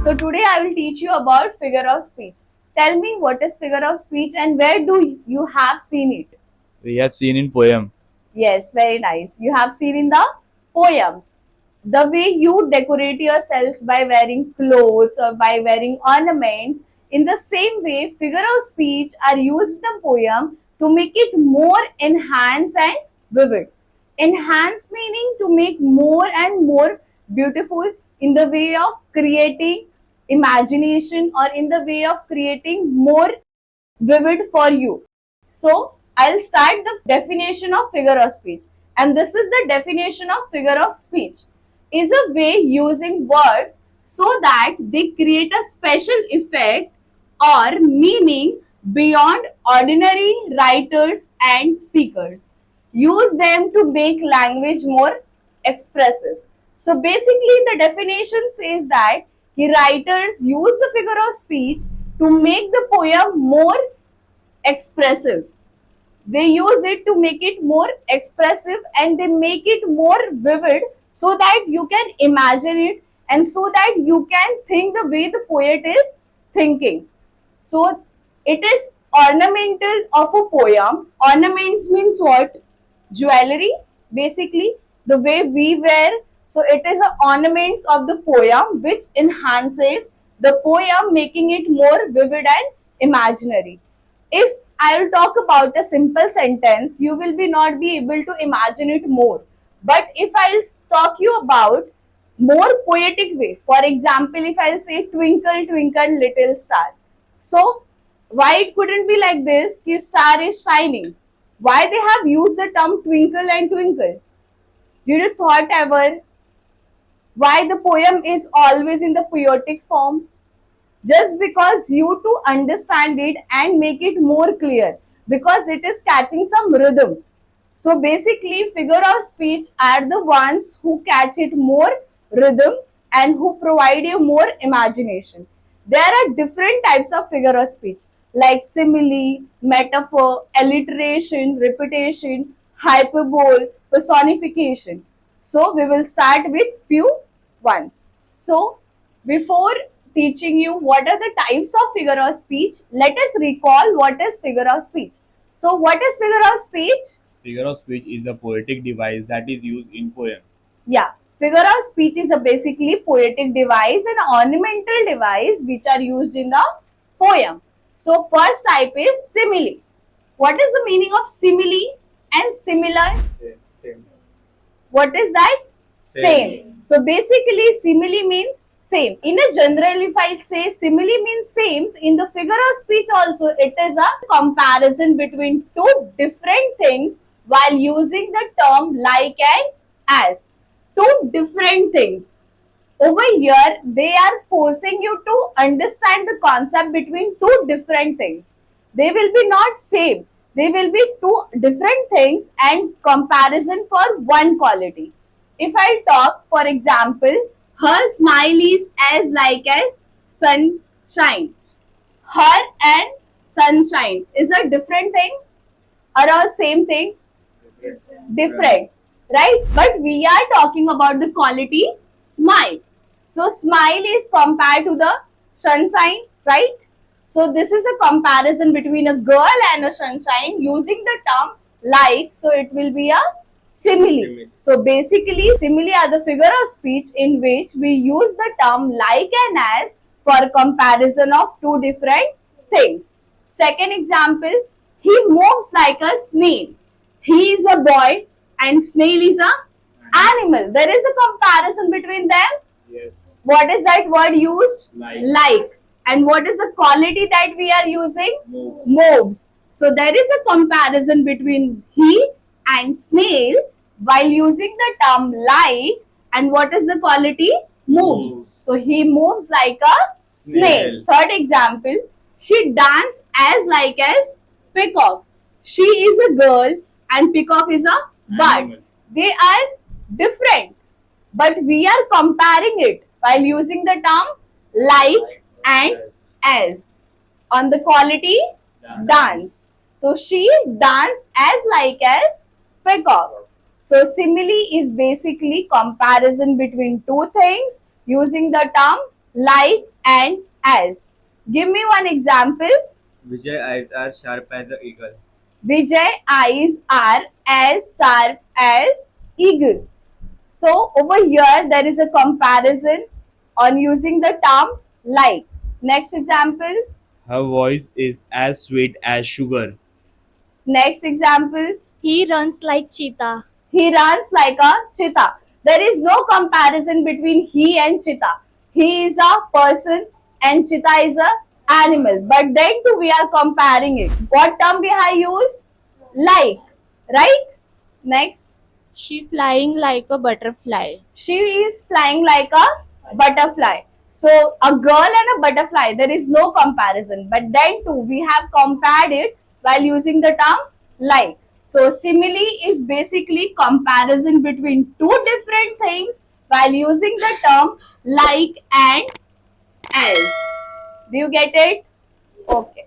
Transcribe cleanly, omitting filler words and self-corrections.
So today I will teach you about figure of speech. Tell me what is figure of speech and where do you have seen it? We have seen in poem. Yes, very nice. You have seen in the poems. The way you decorate yourselves by wearing clothes or by wearing ornaments, in the same way, figure of speech are used in a poem to make it more enhanced and vivid. Enhance meaning to make more and more beautiful in the way of creating imagination or in the way of creating more vivid for you. So I'll start the definition of figure of speech. And this is the definition of figure of speech. Is a way using words so that they create a special effect or meaning beyond ordinary writers and speakers. Use them to make language more expressive. So basically the definition says that the writers use the figure of speech to make the poem more expressive. They use it to make it more expressive and they make it more vivid so that you can imagine it and so that you can think the way the poet is thinking. So it is ornamental of a poem. Ornaments means what? Jewelry, basically the way we wear. So it is a ornaments of the poem which enhances the poem, making it more vivid and imaginary. If I'll talk about a simple sentence, you will be not be able to imagine it more. But if I'll talk you about more poetic way, for example, if I'll say twinkle twinkle little star, so why it couldn't be like this? Ki star is shining. Why they have used the term twinkle and twinkle? Did you thought ever why the poem is always in the poetic form? Just because you to understand it and make it more clear, because it is catching some rhythm. So basically figure of speech are the ones who catch it more rhythm and who provide you more imagination. There are different types of figure of speech like simile, metaphor, alliteration, repetition, hyperbole, personification. So we will start with few ones. So before teaching you what are the types of figure of speech, let us recall what is figure of speech. So what is figure of speech? Figure of speech is a poetic device that is used in poem. Yeah, figure of speech is a basically poetic device and ornamental device which are used in the poem. So first type is simile. What is the meaning of simile and similar? Same. What is that? Same. So basically simile means same. In a general, if I say simile means same, in the figure of speech also it is a comparison between two different things while using the term like and as. Two different things. Over here, they are forcing you to understand the concept between two different things. They will be not same. They will be two different things and comparison for one quality. If I talk, for example, her smile is as like as sunshine. Her and sunshine is a different thing or a same thing? Different, right? But we are talking about the quality smile. So smile is compared to the sunshine, right? So this is a comparison between a girl and a sunshine using the term like. So it will be a simile. So basically simile are the figure of speech in which we use the term like and as for comparison of two different things. Second example, he moves like a snail. He is a boy and snail is a animal. There is a comparison between them. Yes. What is that word used? Like. And what is the quality that we are using? Moves. Moves. So there is a comparison between he and snail while using the term like, and what is the quality? Moves. So he moves like a snail. Third example, she dances as like as peacock. She is a girl and peacock is a bird. Animal. They are different, but we are comparing it while using the term like and as on the quality dance. So she dance as like as peacock. So simile is basically comparison between two things using the term like, and as. Give me one example. Vijay eyes are sharp as an eagle. Vijay eyes are as sharp as eagle. So over here there is a comparison on using the term like. Next example. Her voice is as sweet as sugar. Next example. He runs like cheetah. He runs like a cheetah. There is no comparison between he and cheetah. He is a person and cheetah is a animal. But then too we are comparing it. What term we have used? Like. Right? Next. She flying like a butterfly. She is flying like a butterfly. So a girl and a butterfly, there is no comparison. But then too we have compared it while using the term like. So simile is basically comparison between two different things while using the term like and as. Do you get it? Okay.